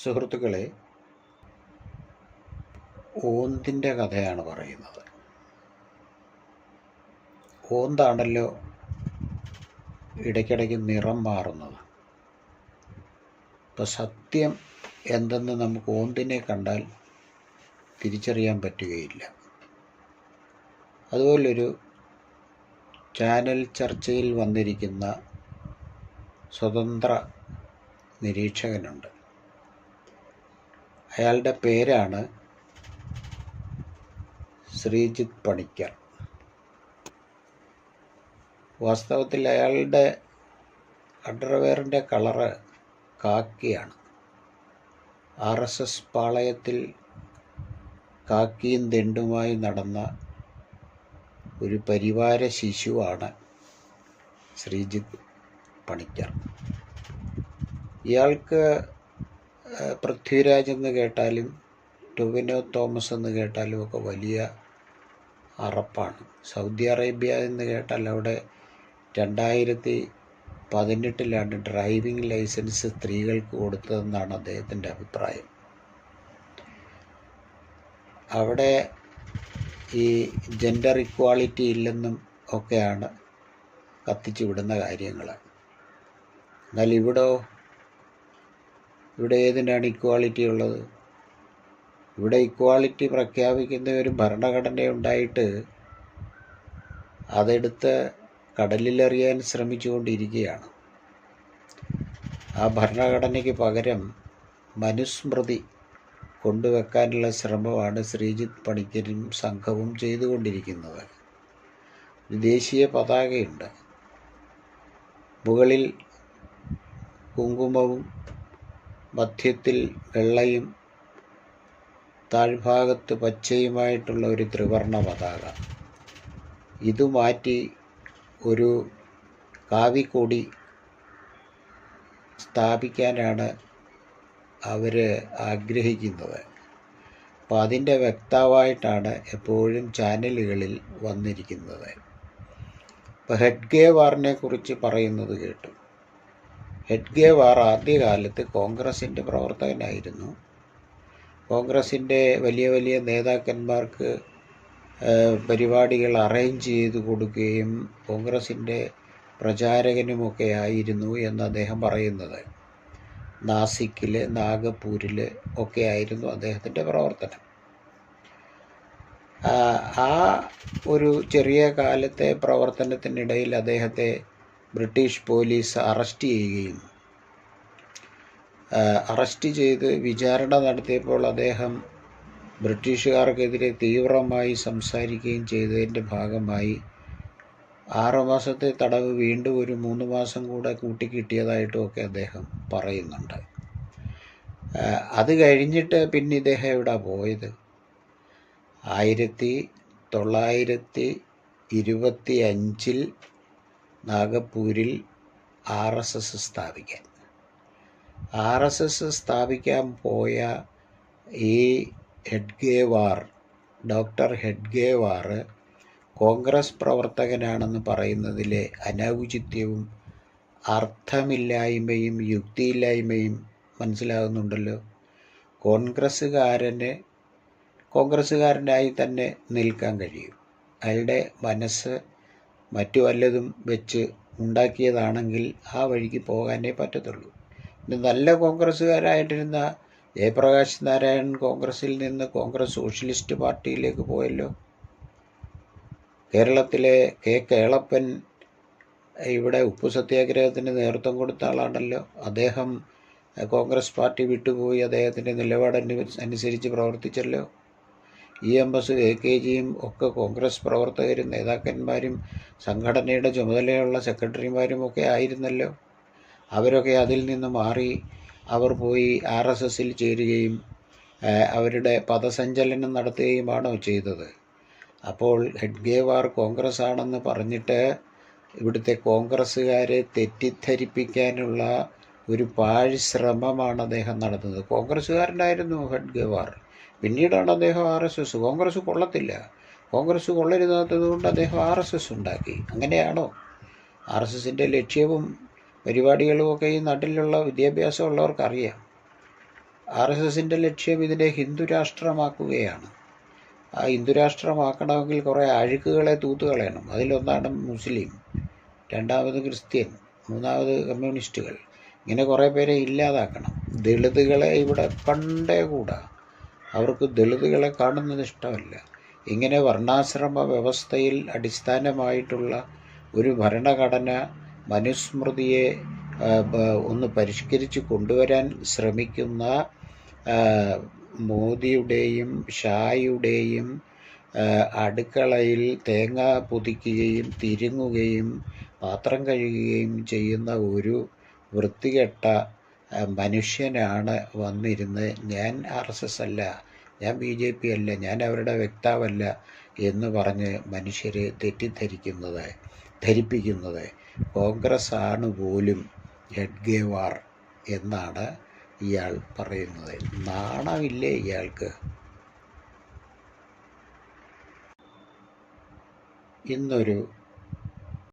സുഹൃത്തുക്കളെ, ഓന്തിൻ്റെ കഥയാണ് പറയുന്നത്. ഓന്താണല്ലോ ഇടയ്ക്കിടയ്ക്ക് നിറം മാറുന്നത്. ഇപ്പം സത്യം എന്തെന്ന് നമുക്ക് ഓന്തിനെ കണ്ടാൽ തിരിച്ചറിയാൻ പറ്റുകയില്ല. അതുപോലൊരു ചാനൽ ചർച്ചയിൽ വന്നിരിക്കുന്ന സ്വതന്ത്ര നിരീക്ഷകനുണ്ട്. അയാളുടെ പേരാണ് ശ്രീജിത്ത് പണിക്കർ. വാസ്തവത്തിൽ അയാളുടെ അണ്ടർവെയറിൻ്റെ കളറ് കാക്കിയാണ്. RSS പാളയത്തിൽ കാക്കിയും തെണ്ടുമായി നടന്ന ഒരു പരിവാര ശിശുവാണ് ശ്രീജിത്ത് പണിക്കർ. ഇയാൾക്ക് പൃഥ്വിരാജ് എന്ന് കേട്ടാലും ടൊവിനോ തോമസ് എന്ന് കേട്ടാലും ഒക്കെ വലിയ അറപ്പാണ്. സൗദി അറേബ്യ എന്ന് കേട്ടാൽ അവിടെ 2018 ഡ്രൈവിംഗ് ലൈസൻസ് സ്ത്രീകൾക്ക് കൊടുത്തതെന്നാണ് അദ്ദേഹത്തിൻ്റെ അഭിപ്രായം. അവിടെ ഈ ജെൻഡർ ഇക്വാളിറ്റി ഇല്ലെന്നും ഒക്കെയാണ് കത്തിച്ചു വിടുന്ന കാര്യങ്ങൾ. എന്നാൽ ഇവിടെ ഏതിനാണ് ഇക്വാളിറ്റി ഉള്ളത്? ഇവിടെ ഇക്വാളിറ്റി പ്രഖ്യാപിക്കുന്ന ഒരു ഭരണഘടനയുണ്ടായിട്ട് അതെടുത്ത് കടലിലെറിയാൻ ശ്രമിച്ചുകൊണ്ടിരിക്കുകയാണ്. ആ ഭരണഘടനയ്ക്ക് പകരം മനുസ്മൃതി കൊണ്ടുവെക്കാനുള്ള ശ്രമമാണ് ശ്രീജിത്ത് പണിക്കരും സംഘവും ചെയ്തുകൊണ്ടിരിക്കുന്നത്. ദേശീയ പതാകയുണ്ട്. മുകളിൽ കുങ്കുമവും മധ്യത്തിൽ വെള്ളയും താഴ്ഭാഗത്ത് പച്ചയുമായിട്ടുള്ള ഒരു ത്രിവർണ പതാക. ഇത് മാറ്റി ഒരു കാവിക്കൊടി സ്ഥാപിക്കാനാണ് അവർ ആഗ്രഹിക്കുന്നത്. അപ്പോൾ അതിൻ്റെ വക്താവായിട്ടാണ് എപ്പോഴും ചാനലുകളിൽ വന്നിരിക്കുന്നത്. ഇപ്പോൾ ഹെഡ്ഗേവാറിനെ കുറിച്ച് പറയുന്നത് കേട്ടു. ഹെഡ്ഗേവാർ ആദ്യകാലത്ത് കോൺഗ്രസിൻ്റെ പ്രവർത്തകനായിരുന്നു. കോൺഗ്രസിൻ്റെ വലിയ വലിയ നേതാക്കന്മാർക്ക് പരിപാടികൾ അറേഞ്ച് ചെയ്ത് കൊടുക്കുകയും കോൺഗ്രസിൻ്റെ പ്രചാരകനുമൊക്കെ ആയിരുന്നു എന്ന് അദ്ദേഹം പറയുന്നത്. നാസിക്കിൽ, നാഗപ്പൂരിൽ ഒക്കെ ആയിരുന്നു അദ്ദേഹത്തിൻ്റെ പ്രവർത്തനം. ആ ഒരു ചെറിയ കാലത്തെ പ്രവർത്തനത്തിനിടയിൽ അദ്ദേഹത്തെ ബ്രിട്ടീഷ് പോലീസ് അറസ്റ്റ് ചെയ്ത് വിചാരണ നടത്തിയപ്പോൾ അദ്ദേഹം ബ്രിട്ടീഷുകാർക്കെതിരെ തീവ്രമായി സംസാരിക്കുകയും ചെയ്തതിൻ്റെ ഭാഗമായി 6 മാസത്തെ തടവ് വീണ്ടും ഒരു 3 മാസം കൂടെ കൂട്ടിക്കിട്ടിയതായിട്ടുമൊക്കെ അദ്ദേഹം പറയുന്നുണ്ട്. അത് കഴിഞ്ഞിട്ട് പിന്നെ ഇദ്ദേഹം എവിടെ പോയത്? 1925 നാഗപ്പൂരിൽ RSS സ്ഥാപിക്കാൻ. RSS സ്ഥാപിക്കാൻ പോയ ഈ ഡോക്ടർ ഹെഡ്ഗേവാർ കോൺഗ്രസ് പ്രവർത്തകനാണെന്ന് പറയുന്നതിലെ അനൗചിത്യവും അർത്ഥമില്ലായ്മയും യുക്തിയില്ലായ്മയും മനസ്സിലാകുന്നുണ്ടല്ലോ. കോൺഗ്രസ്സുകാരനായി തന്നെ നിൽക്കാൻ കഴിയും. അയാളുടെ മനസ്സ് മറ്റു വല്ലതും വെച്ച് ഉണ്ടാക്കിയതാണെങ്കിൽ ആ വഴിക്ക് പോകാനേ പറ്റത്തുള്ളൂ. നല്ല കോൺഗ്രസ്സുകാരായിട്ടിരുന്ന ജയപ്രകാശ് നാരായൺ കോൺഗ്രസിൽ നിന്ന് കോൺഗ്രസ് സോഷ്യലിസ്റ്റ് പാർട്ടിയിലേക്ക് പോയല്ലോ. കേരളത്തിലെ കേളപ്പൻ ഇവിടെ ഉപ്പു സത്യാഗ്രഹത്തിന് നേതൃത്വം കൊടുത്ത ആളാണല്ലോ. അദ്ദേഹം കോൺഗ്രസ് പാർട്ടി വിട്ടുപോയി അദ്ദേഹത്തിൻ്റെ നിലപാടനുസരിച്ച് പ്രവർത്തിച്ചല്ലോ. EMS AKജിയും ഒക്കെ കോൺഗ്രസ് പ്രവർത്തകരും നേതാക്കന്മാരും സംഘടനയുടെ ചുമതലയുള്ള സെക്രട്ടറിമാരും ഒക്കെ ആയിരുന്നല്ലോ. അവരൊക്കെ അതിൽ നിന്ന് മാറി അവർ പോയി RSSൽ ചേരുകയും അവരുടെ പദസഞ്ചലനം നടത്തുകയുമാണോ ചെയ്തത്? അപ്പോൾ ഹെഡ്ഗേവാർ കോൺഗ്രസ് ആണെന്ന് പറഞ്ഞിട്ട് ഇവിടുത്തെ കോൺഗ്രസ്സുകാരെ തെറ്റിദ്ധരിപ്പിക്കാനുള്ള ഒരു പാഴ്ശ്രമമാണ് അദ്ദേഹം നടത്തുന്നത്. കോൺഗ്രസ്സുകാരനായിരുന്നു ഹെഡ്ഗേവാർ. പിന്നീടാണ് അദ്ദേഹം RSS. കോൺഗ്രസ് കൊള്ളത്തില്ല, കോൺഗ്രസ് കൊള്ളരുതാത്തത് കൊണ്ട് അദ്ദേഹം RSS ഉണ്ടാക്കി. അങ്ങനെയാണോ? RSSൻ്റെ ലക്ഷ്യവും പരിപാടികളുമൊക്കെ ഈ നാട്ടിലുള്ള വിദ്യാഭ്യാസമുള്ളവർക്കറിയാം. RSSൻ്റെ ലക്ഷ്യം ഇതിനെ ഹിന്ദുരാഷ്ട്രമാക്കുകയാണ്. ആ ഹിന്ദുരാഷ്ട്രമാക്കണമെങ്കിൽ കുറേ അഴുക്കുകളെ തൂത്തുകളയണം. അതിലൊന്നാണ് മുസ്ലിം, രണ്ടാമത് ക്രിസ്ത്യൻ, മൂന്നാമത് കമ്മ്യൂണിസ്റ്റുകൾ. ഇങ്ങനെ കുറേ പേരെ ഇല്ലാതാക്കണം. ദളിതുകളെ ഇവിടെ കണ്ടേ കൂടാ. അവർക്ക് ദളിതുകളെ കാണുന്നത് ഇഷ്ടമല്ല. ഇങ്ങനെ വർണ്ണാശ്രമ വ്യവസ്ഥയിൽ അടിസ്ഥാനമായിട്ടുള്ള ഒരു ഭരണഘടന മനുസ്മൃതിയെ ഒന്ന് പരിഷ്കരിച്ച് കൊണ്ടുവരാൻ ശ്രമിക്കുന്ന മോദിയുടെയും ഷായുടെയും അടുക്കളയിൽ തേങ്ങ പൊതിക്കുകയും തിരുങ്ങുകയും പാത്രം കഴുകുകയും ചെയ്യുന്ന ഒരു വൃത്തികെട്ട മനുഷ്യനാണ് വന്നിരുന്ന് ഞാൻ RSS അല്ല, ഞാൻ BJP അല്ല, ഞാൻ അവരുടെ വക്താവല്ല എന്ന് പറഞ്ഞ് മനുഷ്യരെ ധരിപ്പിക്കുന്നത് കോൺഗ്രസ് ആണ് പോലും ഹെഡ്ഗേവാർ എന്നാണ് ഇയാൾ പറയുന്നത്. നാണമില്ലേ ഇയാൾക്ക്? ഇന്നൊരു